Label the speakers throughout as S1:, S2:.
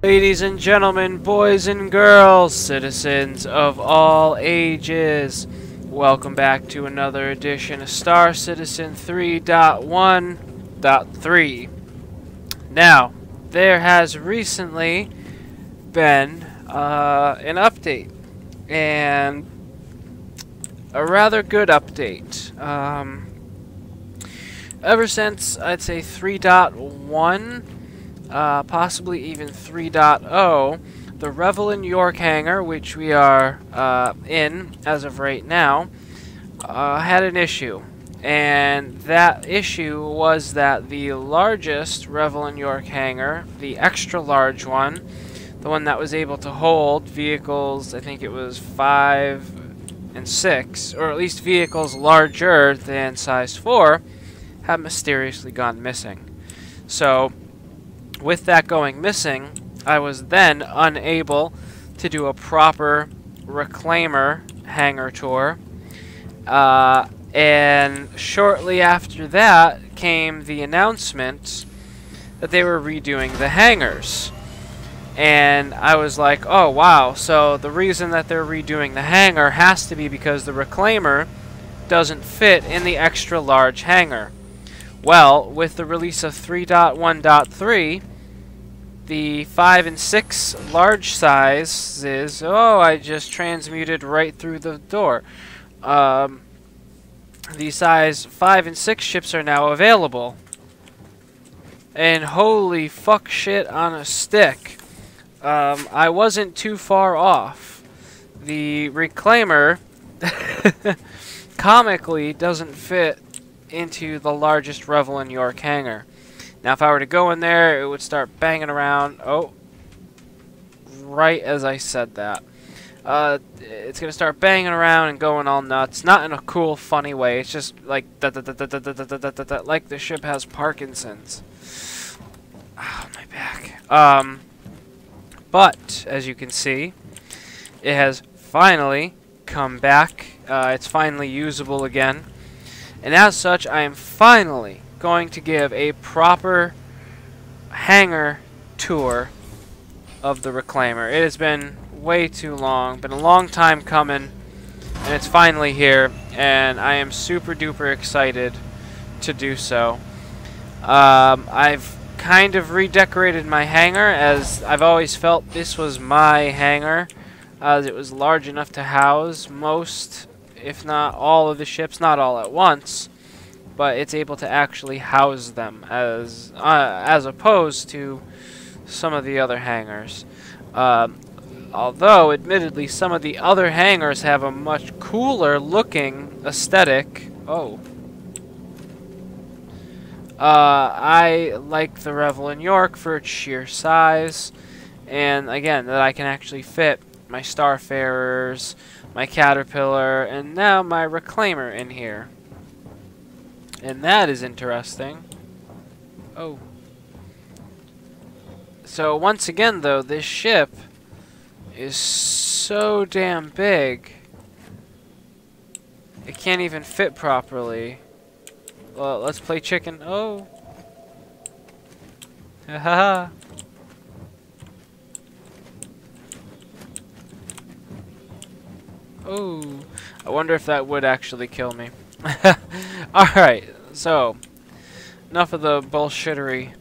S1: Ladies and gentlemen, boys and girls, citizens of all ages, welcome back to another edition of Star Citizen 3.1.3. Now, there has recently been an update, and a rather good update. Ever since, I'd say 3.1, possibly even 3.0, the Revel York Hangar, which we are in as of right now, had an issue. And that issue was that the largest Revel York Hangar, the extra large one, the one that was able to hold vehicles, I think it was 5 and 6, or at least vehicles larger than size 4, had mysteriously gone missing. So, with that going missing, I was then unable to do a proper Reclaimer Hangar tour. And shortly after that came the announcement that they were redoing the hangars. And I was like, oh wow, so the reason that they're redoing the hangar has to be because the Reclaimer doesn't fit in the extra large hangar. Well, with the release of 3.1.3, the 5 and 6 large sizes, oh, I just transmuted right through the door. The size 5 and 6 ships are now available. And holy fuck shit on a stick. I wasn't too far off. The Reclaimer comically doesn't fit into the largest Revel York hangar. Now, if I were to go in there, it would start banging around. Oh, right as I said that. It's going to start banging around and going all nuts. Not in a cool, funny way. It's just like, like the ship has Parkinson's. Oh, my back. But, as you can see, it has finally come back. It's finally usable again. And as such, I am finally going to give a proper hangar tour of the Reclaimer. It has been way too long, been a long time coming, and it's finally here, and I am super duper excited to do so. I've kind of redecorated my hangar, as I've always felt this was my hangar, as it was large enough to house most, if not all of the ships, not all at once, but it's able to actually house them as opposed to some of the other hangars. Although, admittedly, some of the other hangars have a much cooler looking aesthetic. Oh. I like the Revel York for its sheer size, and again, that I can actually fit my Starfarers, my Caterpillar, and now my Reclaimer in here. And that is interesting. Oh. So once again, though, this ship is so damn big, it can't even fit properly. Well, let's play chicken. Oh. Haha. Oh. I wonder if that would actually kill me. Alright, so enough of the bullshittery.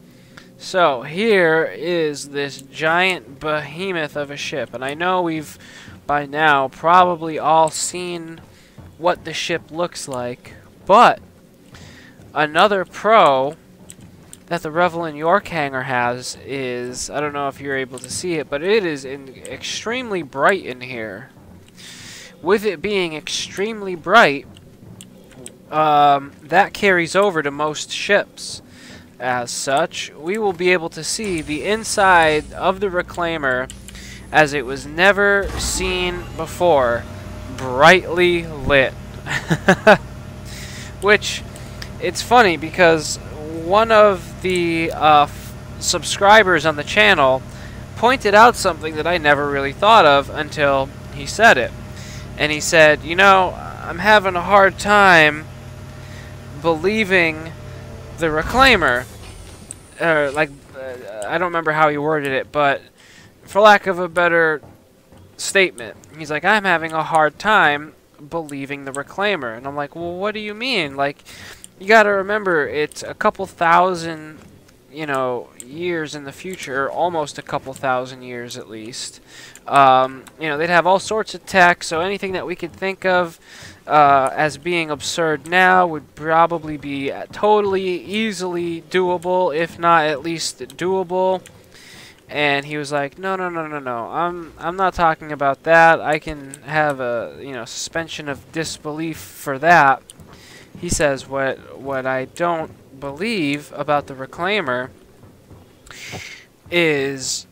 S1: So here is this giant behemoth of a ship, and I know we've by now probably all seen what the ship looks like, but another pro that the Revel York hangar has is, I don't know if you're able to see it, but it is extremely bright in here. With it being extremely bright, that carries over to most ships. As such, we will be able to see the inside of the Reclaimer as it was never seen before, brightly lit. Which, it's funny because one of the subscribers on the channel pointed out something that I never really thought of until he said it. And he said, you know, I'm having a hard time believing the Reclaimer. I don't remember how he worded it, but for lack of a better statement, he's like, I'm having a hard time believing the Reclaimer. And I'm like, well, what do you mean? Like, you gotta remember, it's a couple thousand, you know, years in the future, or almost a couple thousand years at least. You know, they'd have all sorts of tech, so anything that we could think of as being absurd now would probably be totally, easily doable, if not at least doable. And he was like, no, I'm not talking about that. I can have a, you know, suspension of disbelief for that. He says, what I don't believe about the Reclaimer is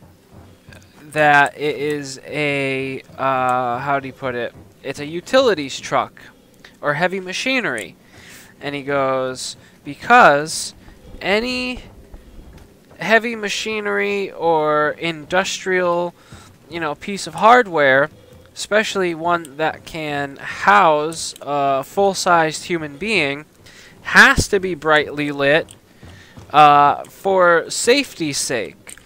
S1: that it is a, how do you put it? It's a utilities truck or heavy machinery. And he goes, because any heavy machinery or industrial, you know, piece of hardware, especially one that can house a full-sized human being, has to be brightly lit for safety's sake.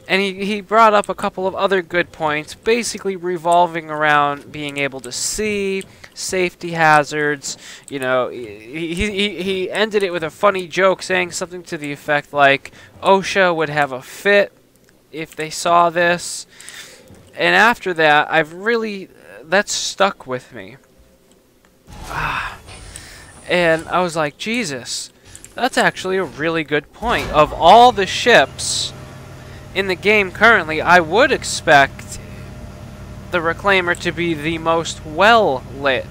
S1: And he brought up a couple of other good points, basically revolving around being able to see, safety hazards. You know, he ended it with a funny joke, saying something to the effect like, OSHA would have a fit if they saw this. And after that, that's stuck with me. And I was like, Jesus, that's actually a really good point. Of all the ships in the game currently, I would expect the Reclaimer to be the most well lit,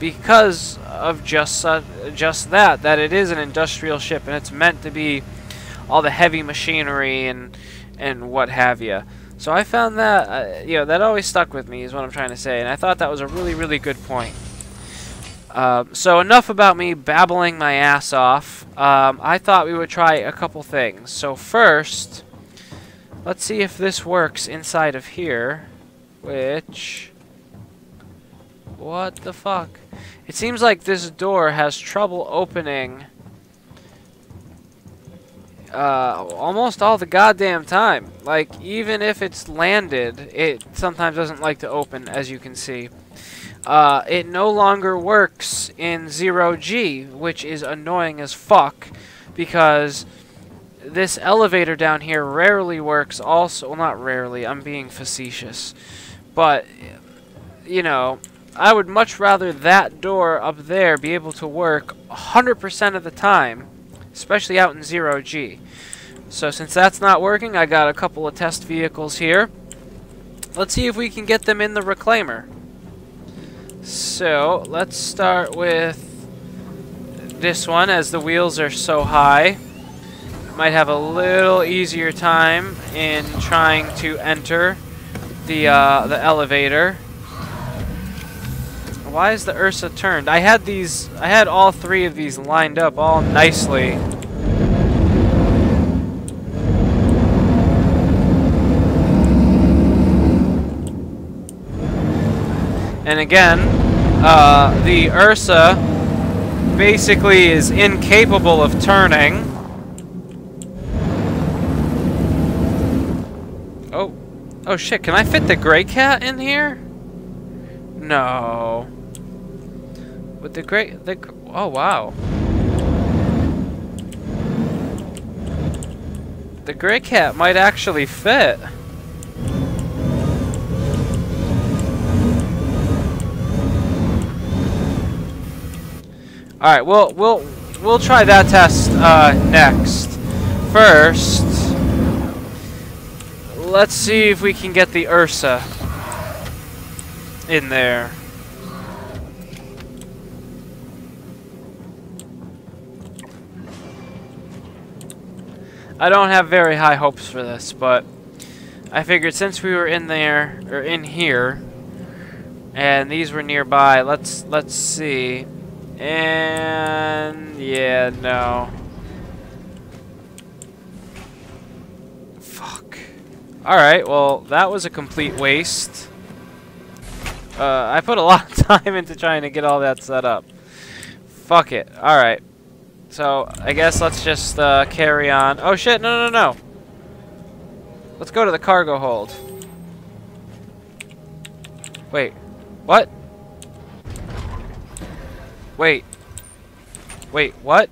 S1: because of just that it is an industrial ship and it's meant to be all the heavy machinery and what have you. So I found that you know, that always stuck with me, is what I'm trying to say, and I thought that was a really good point. So enough about me babbling my ass off. I thought we would try a couple things. So first, let's see if this works inside of here. Which... what the fuck? It seems like this door has trouble opening almost all the goddamn time. Like, even if it's landed, it sometimes doesn't like to open, as you can see. It no longer works in 0G, which is annoying as fuck, because this elevator down here rarely works also. Well, not rarely, I'm being facetious. But, you know, I would much rather that door up there be able to work 100% of the time, especially out in 0G. So since that's not working, I got a couple of test vehicles here. Let's see if we can get them in the Reclaimer. So, let's start with this one, as the wheels are so high. Might have a little easier time in trying to enter the elevator. Why is the Ursa turned? I had all three of these lined up all nicely. And again, the Ursa basically is incapable of turning. Oh shit, can I fit the gray cat in here? No. With oh wow. The gray cat might actually fit. All right, we'll try that test next. First, let's see if we can get the Ursa in there. I don't have very high hopes for this, but I figured since we were in there, or in here, and these were nearby, let's see. And yeah, no. Fuck. Alright, well, that was a complete waste. I put a lot of time into trying to get all that set up. Fuck it. Alright. So, I guess let's just carry on. Oh shit, no. Let's go to the cargo hold. Wait. What? Wait. Wait, what?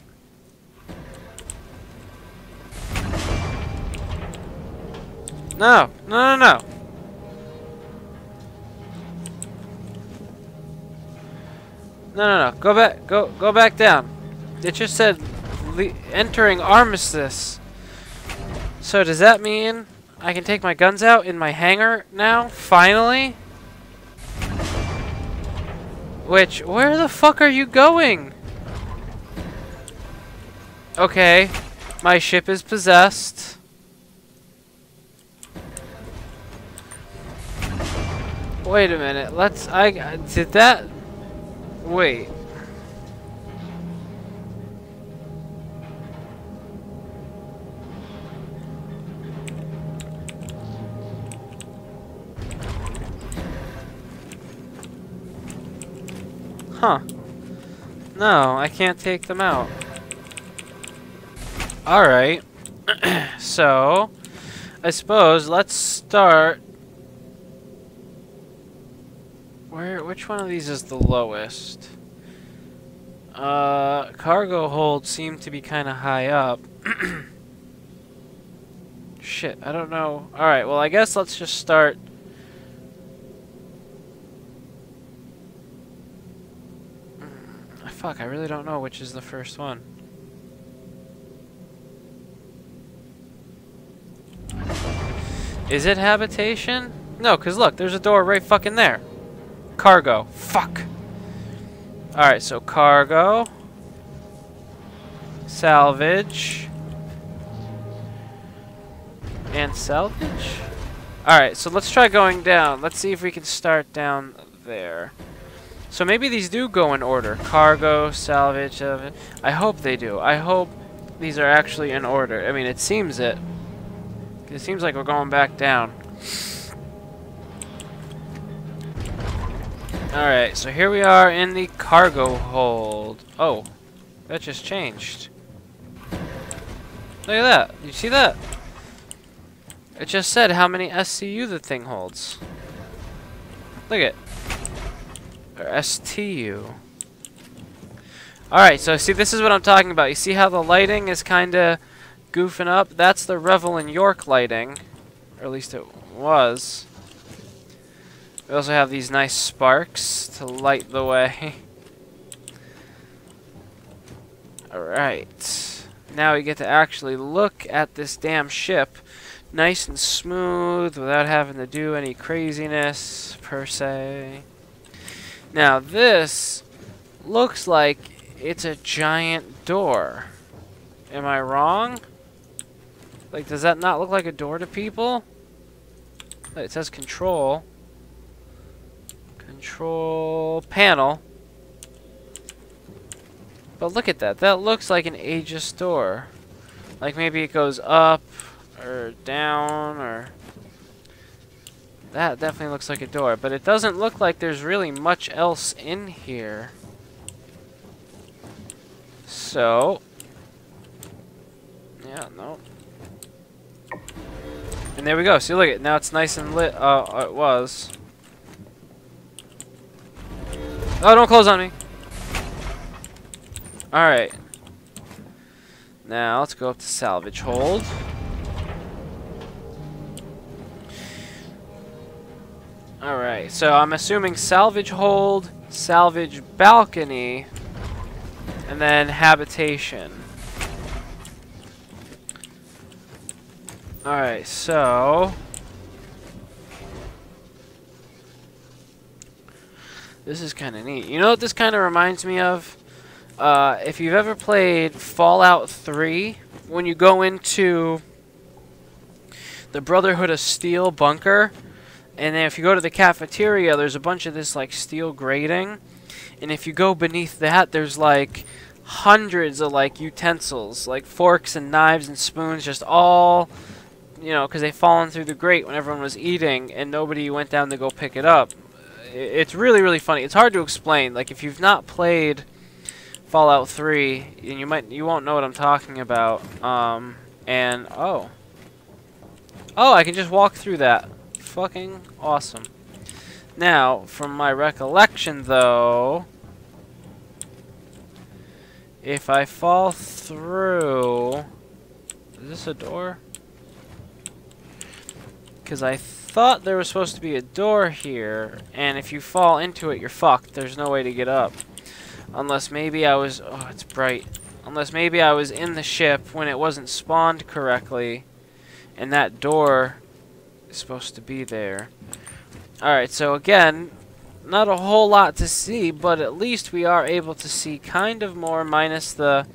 S1: No. No, no, no. No, no, no. Go back. Go back down. It just said entering armistice. So does that mean I can take my guns out in my hangar now? Finally? Where the fuck are you going? Okay. My ship is possessed. Wait a minute. Did that... Wait. Huh. No, I can't take them out. Alright. So, I suppose let's start... Which one of these is the lowest? Cargo hold seemed to be kind of high up. Shit, I don't know. Alright, well I guess let's just start... Fuck, I really don't know which is the first one. Is it habitation? No, because look, there's a door right fucking there. Cargo. Fuck. Alright, so cargo. Salvage. And salvage? Alright, so let's try going down. Let's see if we can start down there. So maybe these do go in order. Cargo, salvage, I hope they do. I hope these are actually in order. I mean, it seems it. It seems like we're going back down. Alright, so here we are in the cargo hold. Oh, that just changed. Look at that. You see that? It just said how many SCU the thing holds. Look at it. Or STU. Alright, so see, this is what I'm talking about. You see how the lighting is kind of goofing up? That's the Revel York lighting. Or at least it was. We also have these nice sparks to light the way. Alright. Now we get to actually look at this damn ship. Nice and smooth without having to do any craziness, per se. Now this looks like it's a giant door. Am I wrong? Like, does that not look like a door to people? It says control. Control panel. But look at that. That looks like an Aegis door. Like maybe it goes up or down or... That definitely looks like a door, but it doesn't look like there's really much else in here. So... Yeah, no. And there we go. See, look at now it's nice and lit. It was. Oh, don't close on me. Alright. Now, let's go up to salvage hold. Alright, so I'm assuming salvage hold, salvage balcony, and then habitation. Alright, so... This is kind of neat. You know what this kind of reminds me of? If you've ever played Fallout 3, when you go into the Brotherhood of Steel bunker, and then if you go to the cafeteria, there's a bunch of this like steel grating, and if you go beneath that, there's like hundreds of like utensils, like forks and knives and spoons, just all, you know, because they've fallen through the grate when everyone was eating, and nobody went down to go pick it up. It's really, really funny. It's hard to explain. Like if you've not played Fallout 3, and you won't know what I'm talking about. And oh, Oh, I can just walk through that. Fucking awesome. Now, from my recollection, though, if I fall through... Is this a door? Because I thought there was supposed to be a door here, and if you fall into it, you're fucked. There's no way to get up. Unless maybe I was... Oh, it's bright. Unless maybe I was in the ship when it wasn't spawned correctly, and that door is supposed to be there. Alright, so again, not a whole lot to see, but at least we are able to see kind of more, minus the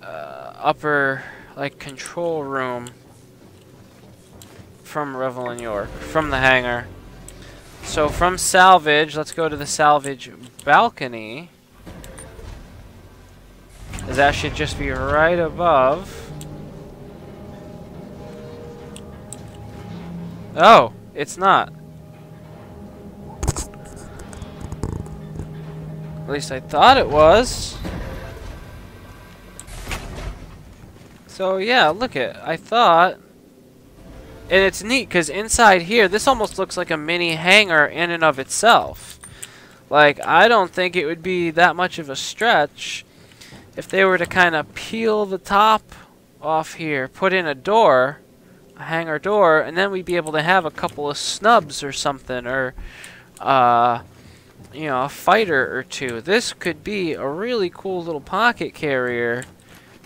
S1: upper, like, control room from Revel York, from the hangar. So from Salvage, let's go to the Salvage balcony. As that should just be right above. Oh, it's not. At least I thought it was. So yeah, look it. I thought... And it's neat, because inside here, this almost looks like a mini hangar in and of itself. Like, I don't think it would be that much of a stretch if they were to kind of peel the top off here, put in a door, a hangar door, and then we'd be able to have a couple of snubs or something, or, you know, a fighter or two. This could be a really cool little pocket carrier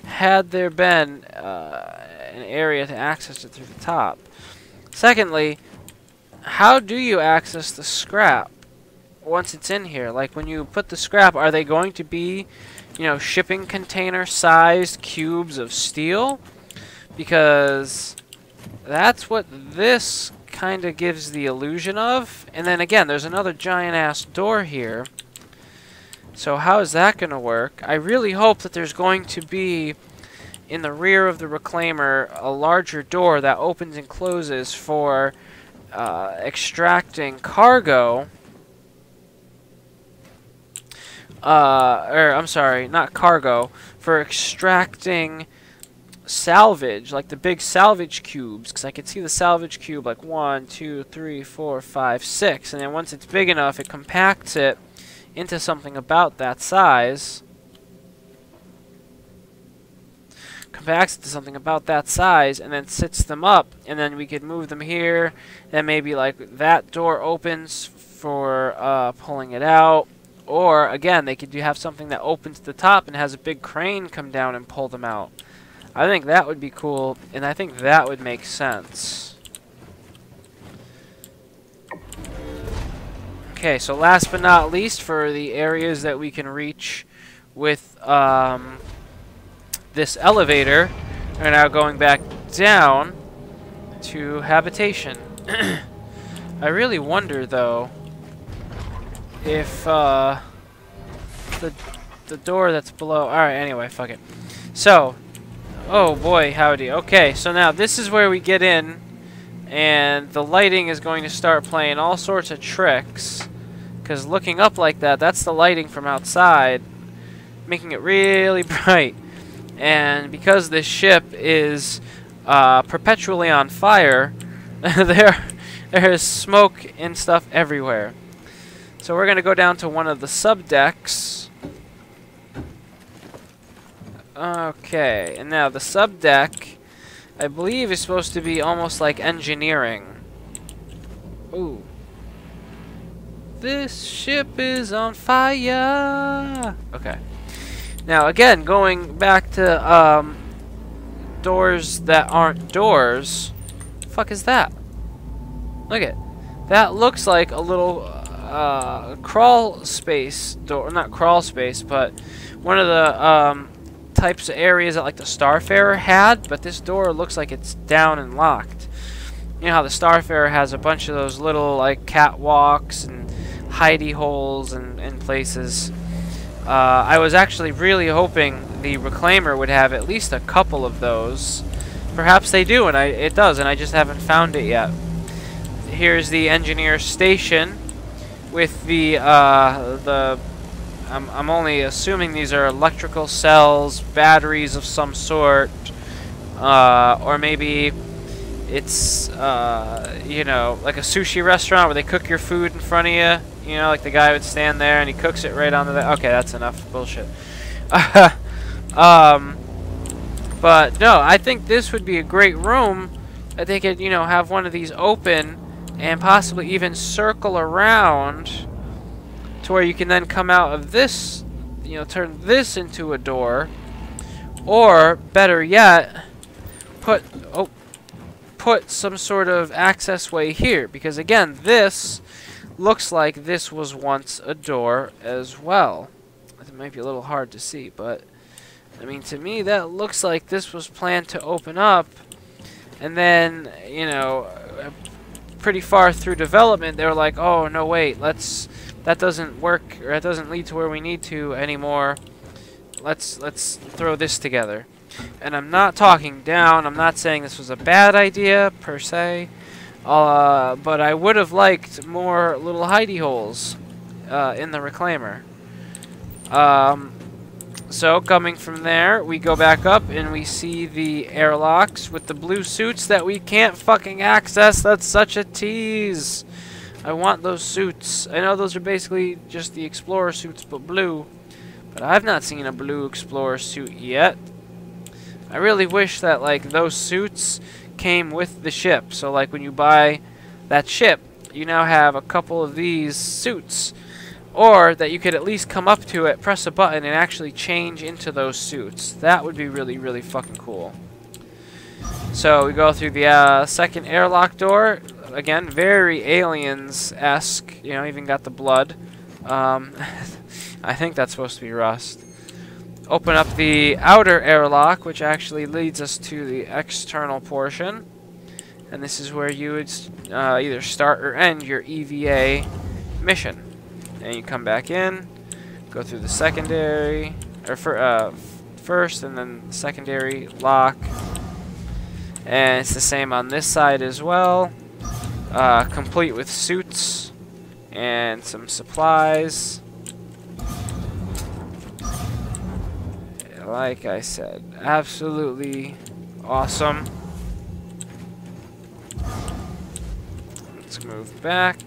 S1: had there been an area to access it through the top. Secondly, how do you access the scrap once it's in here? Like, when you put the scrap, are they going to be, you know, shipping container sized cubes of steel? Because that's what this kind of gives the illusion of. And then again, there's another giant ass door here. So how is that going to work? I really hope that there's going to be in the rear of the Reclaimer a larger door that opens and closes for extracting cargo. I'm sorry, not cargo, for extracting salvage, like the big salvage cubes, because I can see the salvage cube like 1, 2, 3, 4, 5, 6, and then once it's big enough, it compacts it into something about that size. Compacts it to something about that size, and then sits them up, and then we could move them here, and maybe like that door opens for pulling it out. Or, again, they could have something that opens the top and has a big crane come down and pull them out. I think that would be cool, and I think that would make sense. Okay, so last but not least, for the areas that we can reach with this elevator, we're now going back down to habitation. I really wonder, though, if the door that's below... Alright, anyway, fuck it. So, oh boy, howdy. Okay, so now this is where we get in, and the lighting is going to start playing all sorts of tricks, because looking up like that, that's the lighting from outside, making it really bright. And because this ship is perpetually on fire, there is smoke and stuff everywhere. So we're going to go down to one of the subdecks. Okay, and now the subdeck, I believe, is supposed to be almost like engineering. Ooh. This ship is on fire! Okay. Now, again, going back to doors that aren't doors. The fuck is that? Look at that. Looks like a little crawl space door. Not crawl space, but one of the types of areas that like the Starfarer had. But this door looks like it's down and locked. You know how the Starfarer has a bunch of those little like catwalks and hidey holes and places. I was actually really hoping the Reclaimer would have at least a couple of those. Perhaps they do, and it does, and I just haven't found it yet. Here's the engineer station with the I'm only assuming these are electrical cells, batteries of some sort, or maybe it's you know, like a sushi restaurant where they cook your food in front of you. You know, like the guy would stand there and he cooks it right onto the. Okay, that's enough bullshit. But no, I think this would be a great room that they could, you know, have one of these open and possibly even circle around to where you can then come out of this, you know, turn this into a door, or better yet, put some sort of access way here, because again, this looks like this was once a door as well. It might be a little hard to see, but I mean, to me that looks like this was planned to open up, and then, you know, pretty far through development they were like, oh no, wait, that doesn't work, or that doesn't lead to where we need to anymore. Let's throw this together. And I'm not talking down. I'm not saying this was a bad idea per se, but I would have liked more little hidey holes in the Reclaimer. So coming from there, we go back up and we see the airlocks with the blue suits that we can't fucking access. That's such a tease. I want those suits. I know those are basically just the Explorer suits, but blue. But I've not seen a blue Explorer suit yet. I really wish that, like, those suits came with the ship. So, like, when you buy that ship, you now have a couple of these suits. Or that you could at least come up to it, press a button, and actually change into those suits. That would be really, really fucking cool. So we go through the second airlock door. Again, very Aliens-esque. You know, even got the blood. I think that's supposed to be rust. Open up the outer airlock, which actually leads us to the external portion. And this is where you would either start or end your EVA mission. And you come back in, go through the secondary, or first and then the secondary lock. And it's the same on this side as well. Complete with suits and some supplies. Like I said, absolutely awesome. Let's move back.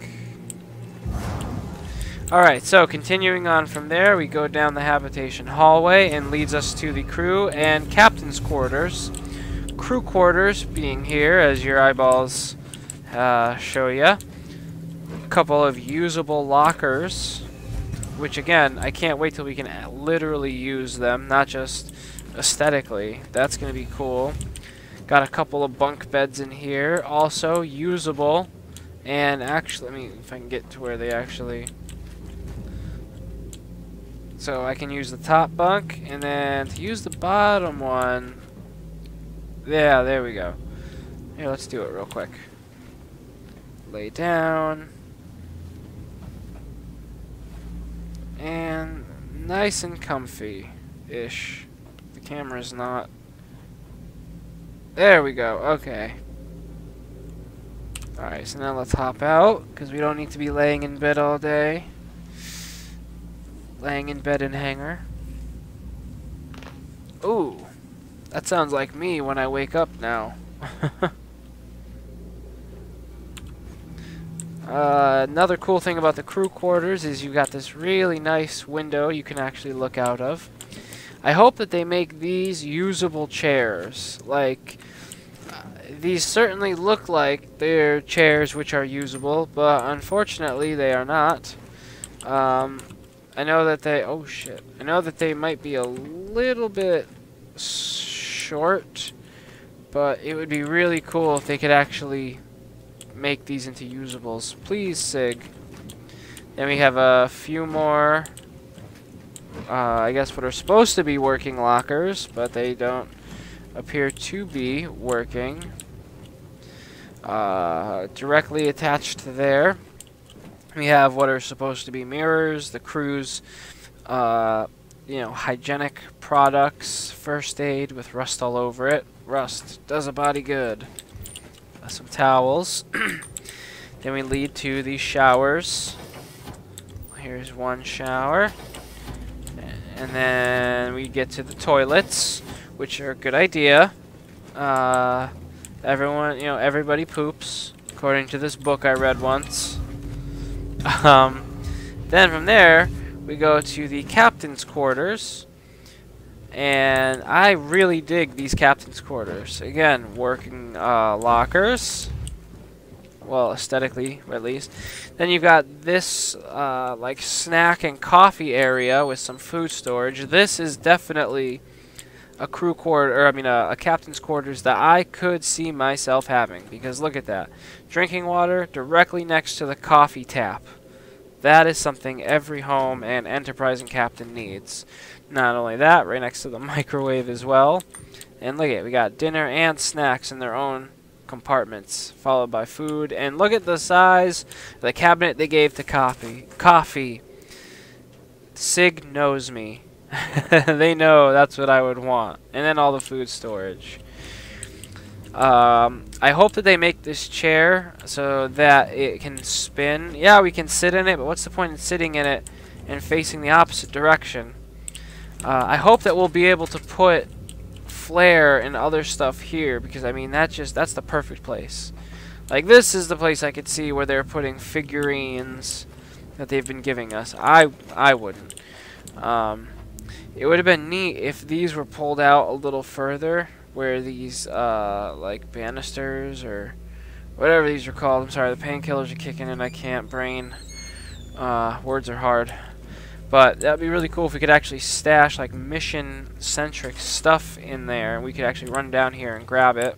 S1: Alright, so continuing on from there, we go down the habitation hallway and leads us to the crew and captain's quarters. Crew quarters being here, as your eyeballs show you. A couple of usable lockers, which again, I can't wait till we can literally use them, not just aesthetically. That's going to be cool. Got a couple of bunk beds in here, also usable. And actually, let me, if I can get to where they actually... So I can use the top bunk, and then to use the bottom one... Yeah, there we go. Here, let's do it real quick. Lay down. And nice and comfy-ish. The camera's not... There we go, okay. Alright, so now let's hop out, because we don't need to be laying in bed all day. Laying in bed in hangar. Ooh, that sounds like me when I wake up now. Another cool thing about the crew quarters is you got this really nice window you can actually look out of. I hope that they make these usable chairs. Like, these certainly look like they're chairs which are usable, but unfortunately they are not. I know that they... Oh shit. I know that they might be a little bit short, but it would be really cool if they could actually make these into usables. Please, Sig. Then we have a few more, I guess what are supposed to be working lockers, but they don't appear to be working. Directly attached to there, we have what are supposed to be mirrors, the crew's, you know, hygienic products, first aid with rust all over it. Rust does a body good. Some towels. Then we lead to the showers. Here's one shower. And then we get to the toilets, which are a good idea. Everyone, everybody poops, according to this book I read once. Then from there, we go to the captain's quarters. And I really dig these captain's quarters. Again, working lockers. Well, aesthetically, at least. Then you've got this, like, snack and coffee area with some food storage. This is definitely a crew quarter, or I mean, a captain's quarters that I could see myself having. Because look at that. Drinking water directly next to the coffee tap. That is something every home and enterprising captain needs. Not only that, right next to the microwave as well. And look at it, we got dinner and snacks in their own compartments, followed by food. And look at the size of the cabinet they gave to coffee. Sig knows me. They know that's what I would want. And then all the food storage. I hope that they make this chair so that it can spin. Yeah, we can sit in it, but what's the point in sitting in it and facing the opposite direction? I hope that we'll be able to put flare and other stuff here, because I mean that's the perfect place. Like, this is the place I could see where they're putting figurines that they've been giving us. I wouldn't. It would have been neat if these were pulled out a little further, where these like banisters or whatever these are called. I'm sorry, the painkillers are kicking in. I can't brain. Words are hard. But that'd be really cool if we could actually stash like mission-centric stuff in there, and we could actually run down here and grab it.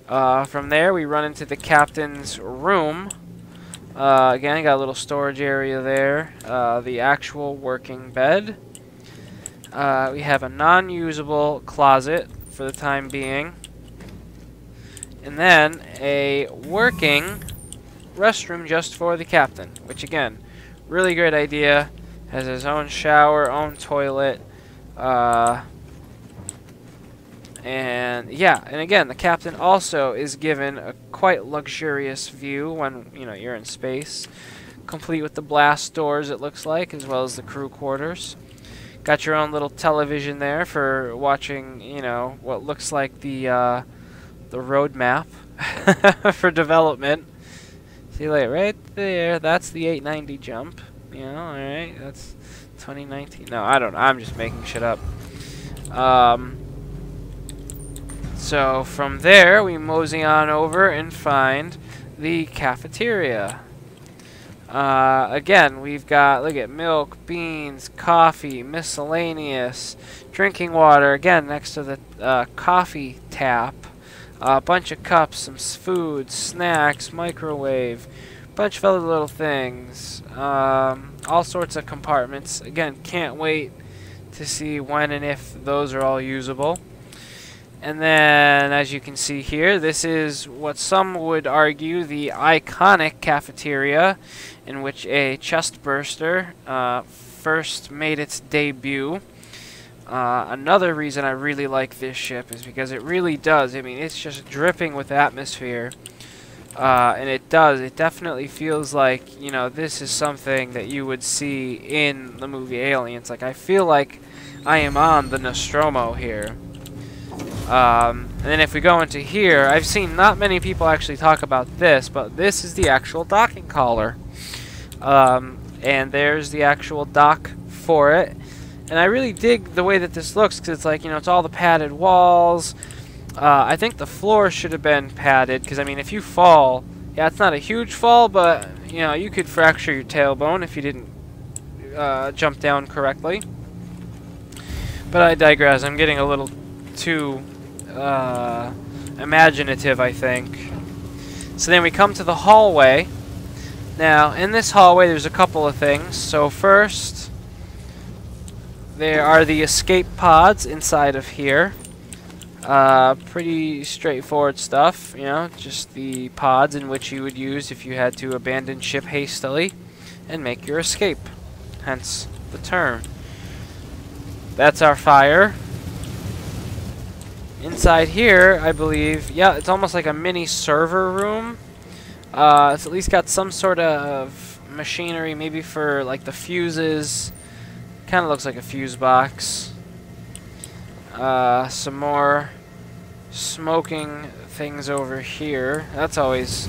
S1: From there, we run into the captain's room. Again, got a little storage area there. The actual working bed. We have a non-usable closet for the time being. And then a working restroom just for the captain, which again, really great idea. Has his own shower, own toilet, and yeah, and again, the captain also is given a quite luxurious view when you're in space, complete with the blast doors, it looks like, as well as the crew quarters. Got your own little television there for watching, what looks like the roadmap for development. See, like right there, that's the 890 jump. Alright, that's 2019. No, I don't know. I'm just making shit up. So from there, we mosey on over and find the cafeteria. Again, we've got, look at milk, beans, coffee, miscellaneous, drinking water. Again, next to the coffee tap. A bunch of cups, some food, snacks, microwave. Bunch of other little things, all sorts of compartments. Again, can't wait to see when and if those are all usable. And then, as you can see here, this is what some would argue the iconic cafeteria, in which a chest burster first made its debut. Another reason I really like this ship is because it really does. I mean, it's just dripping with atmosphere. And it definitely feels like, this is something that you would see in the movie Aliens. Like, I feel like I am on the Nostromo here. And then if we go into here, I've seen not many people actually talk about this, but this is the actual docking collar. And there's the actual dock for it. And I really dig the way that this looks, because it's like, it's all the padded walls. I think the floor should have been padded, because, I mean, if you fall, yeah, it's not a huge fall, but, you could fracture your tailbone if you didn't jump down correctly. But I digress. I'm getting a little too imaginative, I think. So then we come to the hallway. Now, in this hallway, there's a couple of things. So first, there are the escape pods inside of here. Pretty straightforward stuff, just the pods in which you would use if you had to abandon ship hastily and make your escape, hence the term. That's our fire. Inside here, I believe, yeah, it's almost like a mini server room. It's at least got some sort of machinery, maybe for like the fuses. Kind of looks like a fuse box. Some more smoking things over here. That's always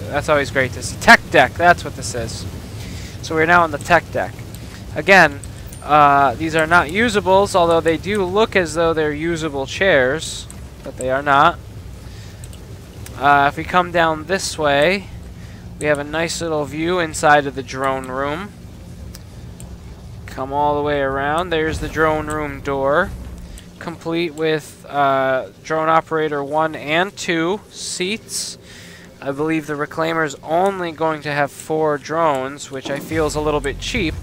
S1: great to see. Tech deck, that's what this is. So we're now on the tech deck. Again, these are not usables, although they do look as though they're usable chairs, but they are not. If we come down this way, we have a nice little view inside of the drone room. Come all the way around. There's the drone room door, complete with drone operator 1 and 2 seats. I believe the Reclaimer is only going to have 4 drones, which I feel is a little bit cheap,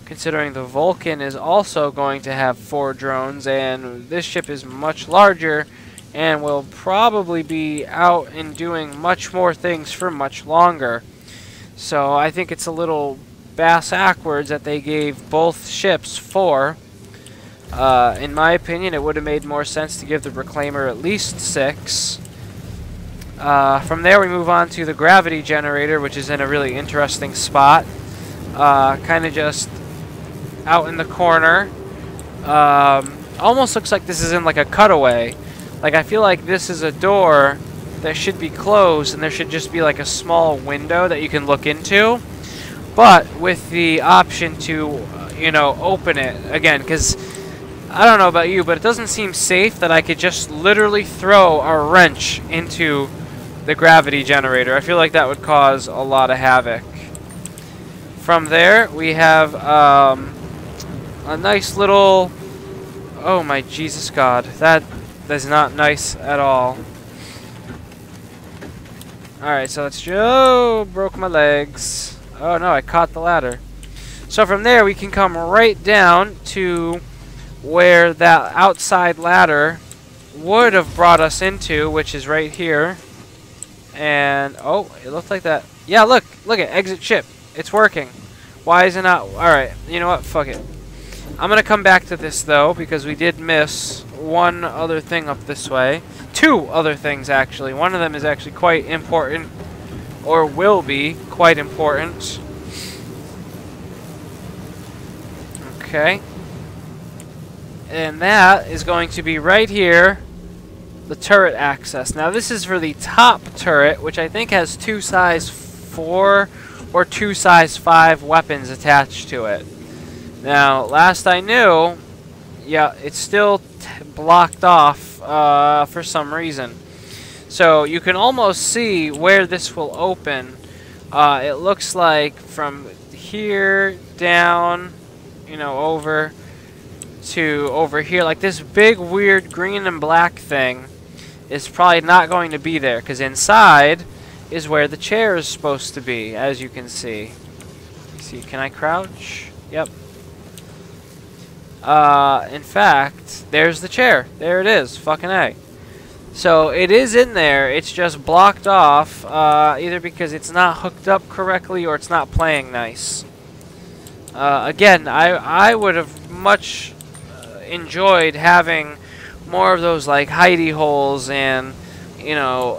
S1: considering the Vulcan is also going to have 4 drones, and this ship is much larger and will probably be out and doing much more things for much longer. So I think it's a little bass-ackwards that they gave both ships 4. In my opinion, it would have made more sense to give the Reclaimer at least 6. From there, we move on to the gravity generator, which is in a really interesting spot. Kind of just out in the corner. Almost looks like this is in like a cutaway. Like, I feel like this is a door that should be closed, and there should just be like a small window that you can look into. But with the option to, you know, open it again, because I don't know about you, but it doesn't seem safe that I could just literally throw a wrench into the gravity generator. I feel like that would cause a lot of havoc. From there, we have a nice little... Oh my Jesus God, that is not nice at all. Alright, so let's... Oh, broke my legs. Oh no, I caught the ladder. So from there, we can come right down to where that outside ladder would have brought us into, which is right here. And, oh, it looked like that. Yeah, look at exit ship. It's working. Why is it not? Alright, you know what? Fuck it. I'm going to come back to this, though, because we did miss one other thing up this way. 2 other things, actually. One of them is actually quite important, or will be quite important. Okay. And that is going to be right here, the turret access. Now this is for the top turret, which I think has 2 size 4 or 2 size 5 weapons attached to it. Now, last I knew, yeah, it's still blocked off for some reason. So you can almost see where this will open. It looks like from here down, you know, over to over here, like this big weird green and black thing is probably not going to be there, because inside is where the chair is supposed to be, as you can see. See, can I crouch? Yep. In fact, there's the chair. There it is. Fucking A. So it is in there. It's just blocked off, either because it's not hooked up correctly or it's not playing nice. Again, I would have much enjoyed having more of those like hidey holes and, you know,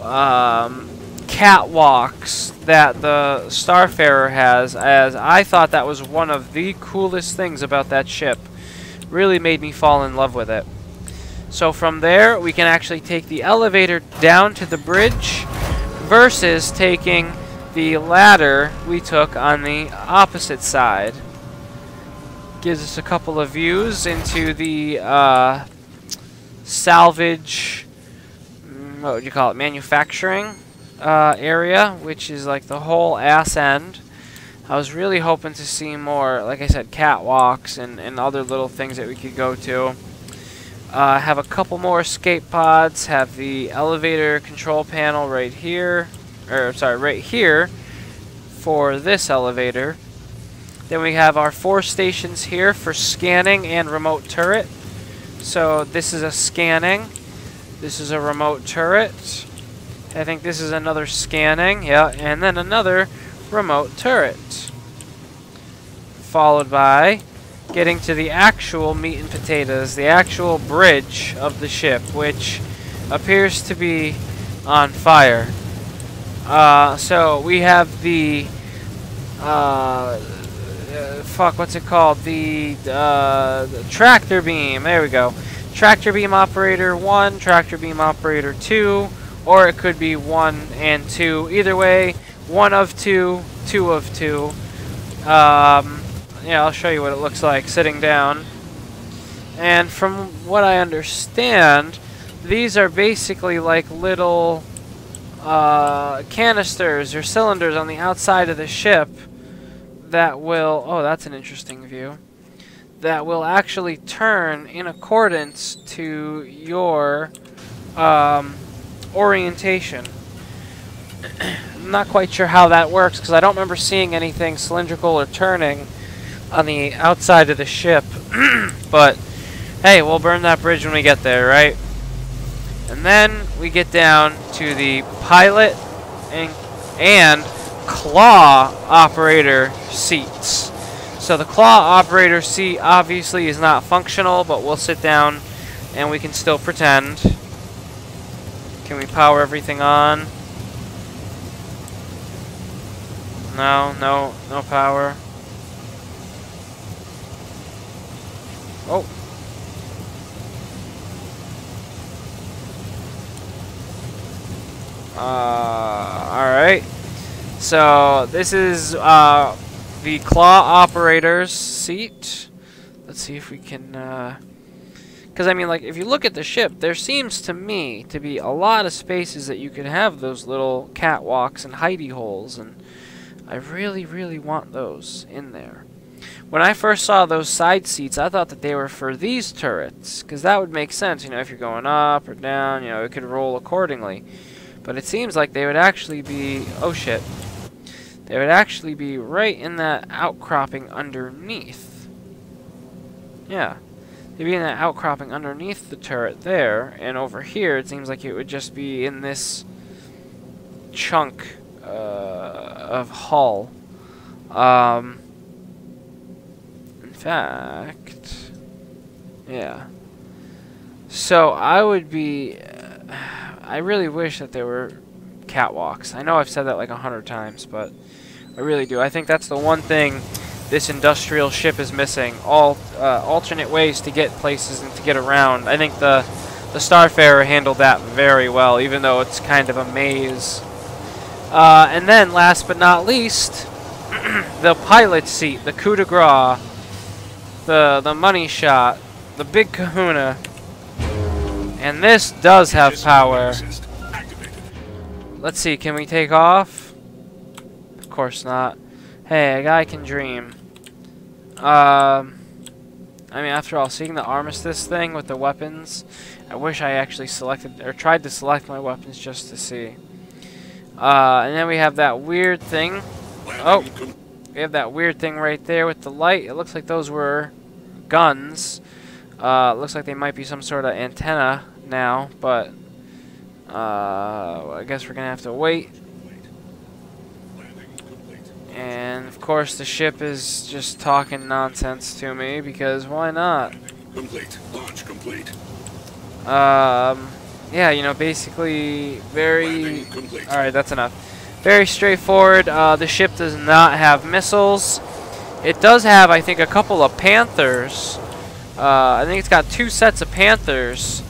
S1: catwalks that the Starfarer has, as I thought that was one of the coolest things about that ship. Really made me fall in love with it. So from there, we can actually take the elevator down to the bridge versus taking the ladder we took on the opposite side. Gives us a couple of views into the salvage, what would you call it, manufacturing area, which is like the whole ass end. I was really hoping to see more, like I said, catwalks and other little things that we could go to. Have a couple more escape pods, have the elevator control panel right here, or sorry, right here for this elevator. Then we have our 4 stations here for scanning and remote turret. So this is a scanning, this is a remote turret, I think this is another scanning, yeah, and then another remote turret. Followed by getting to the actual meat and potatoes, the actual bridge of the ship, which appears to be on fire. So we have the fuck, what's it called? The tractor beam. There we go. tractor beam operator 1, tractor beam operator 2, or it could be 1 and 2. Either way, 1 of 2, 2 of 2. Yeah, I'll show you what it looks like sitting down. And from what I understand, these are basically like little canisters or cylinders on the outside of the ship that will, oh, that's an interesting view, that will actually turn in accordance to your orientation. I'm not quite sure how that works because I don't remember seeing anything cylindrical or turning on the outside of the ship. But hey, we'll burn that bridge when we get there, right? And then we get down to the pilot and claw operator seats. So the claw operator seat obviously is not functional, but we'll sit down and we can still pretend. Can we power everything on? No power. Oh. Alright. So this is the claw operator's seat. Let's see if we can, because I mean, like, if you look at the ship, there seems to me to be a lot of spaces that you could have those little catwalks and hidey holes, and I really, really want those in there. When I first saw those side seats, I thought that they were for these turrets, because that would make sense, you know, if you're going up or down, you know, it could roll accordingly. But it seems like they would actually be, oh shit, they would actually be right in that outcropping underneath. Yeah, they'd be in that outcropping underneath the turret there, and over here it seems like it would just be in this chunk of hull. In fact, yeah. So I would be, I really wish that there were catwalks. I know I've said that like 100 times, but I really do. I think that's the one thing this industrial ship is missing. Alternate ways to get places and to get around. I think the Starfarer handled that very well, even though it's kind of a maze. And then, last but not least, the pilot seat, the coup de grace, the money shot, the big kahuna. And this does have power. Let's see, can we take off? Of course not. Hey, a guy can dream. I mean, after all, seeing the armistice thing with the weapons, I wish I actually selected, or tried to select my weapons just to see. And then we have that weird thing. Oh, we have that weird thing right there with the light. It looks like those were guns. Looks like they might be some sort of antenna now, but I guess we're gonna have to wait. And of course the ship is just talking nonsense to me, because why not?
S2: Complete. Launch complete.
S1: Yeah, you know, basically very... Alright, that's enough. Very straightforward. The ship does not have missiles. It does have, I think, a couple of Panthers. I think it's got 2 sets of Panthers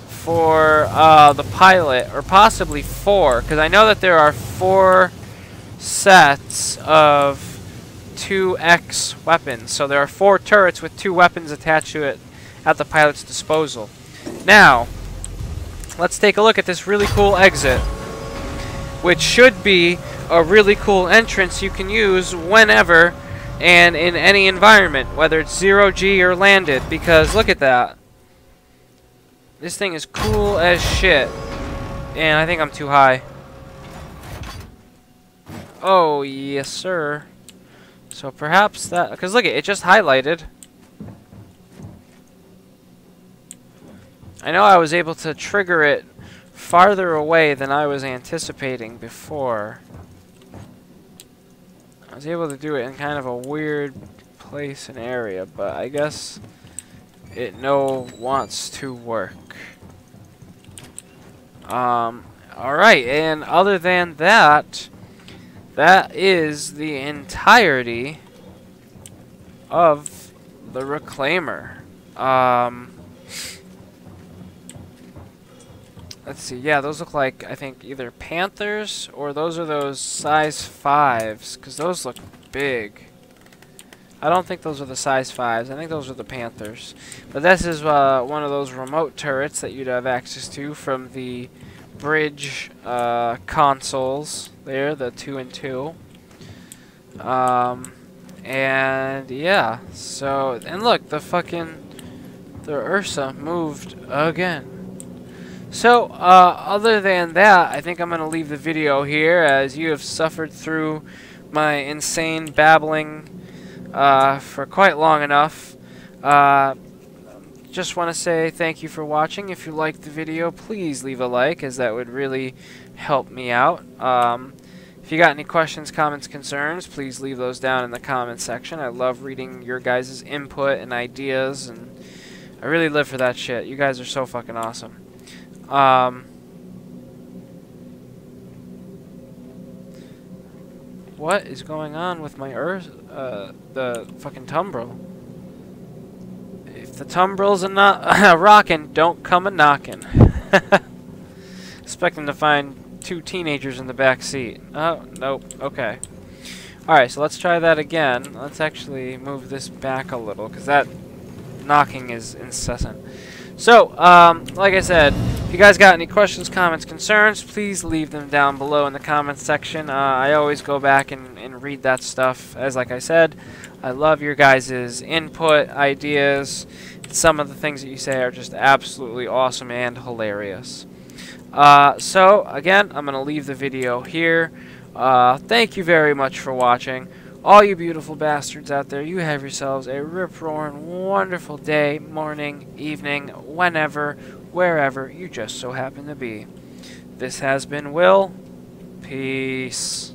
S1: for the pilot, or possibly 4, because I know that there are 4 sets of 2X weapons. So there are 4 turrets with 2 weapons attached to it at the pilot's disposal. Now, let's take a look at this really cool exit, which should be a really cool entrance you can use whenever and in any environment, whether it's 0G or landed, because look at that. This thing is cool as shit. And I think I'm too high. Oh, yes, sir. So perhaps that... Because look, it just highlighted. I know I was able to trigger it farther away than I was anticipating before. I was able to do it in kind of a weird place and area, but I guess it wants to work. Alright, and other than that, that is the entirety of the Reclaimer. Let's see. Yeah, those look like, I think, either panthers or those are those size 5s, because those look big. I don't think those are the size 5s. I think those are the panthers. But this is one of those remote turrets that you'd have access to from the bridge consoles there, the 2 and 2. And yeah, so, and look, the Ursa moved again. So, other than that, I think I'm going to leave the video here as you have suffered through my insane babbling for quite long enough. Just want to say thank you for watching. If you liked the video, please leave a like, as that would really help me out. If you got any questions, comments, concerns, please leave those down in the comments section. I love reading your guys' input and ideas, and I really live for that shit. You guys are so fucking awesome. What is going on with my the fucking tumbril? If the tumbrils are not rocking, don't come a knocking. Expecting to find 2 teenagers in the back seat. Oh, nope. Okay. Alright, so let's try that again. Let's actually move this back a little, because that knocking is incessant. So, like I said, if you guys got any questions, comments, concerns, please leave them down below in the comments section. I always go back and read that stuff. As like I said, I love your guys' input, ideas. Some of the things that you say are just absolutely awesome and hilarious. So, again, I'm going to leave the video here. Thank you very much for watching. All you beautiful bastards out there, you have yourselves a rip-roaring, wonderful day, morning, evening, whenever, wherever you just so happen to be. This has been Will. Peace.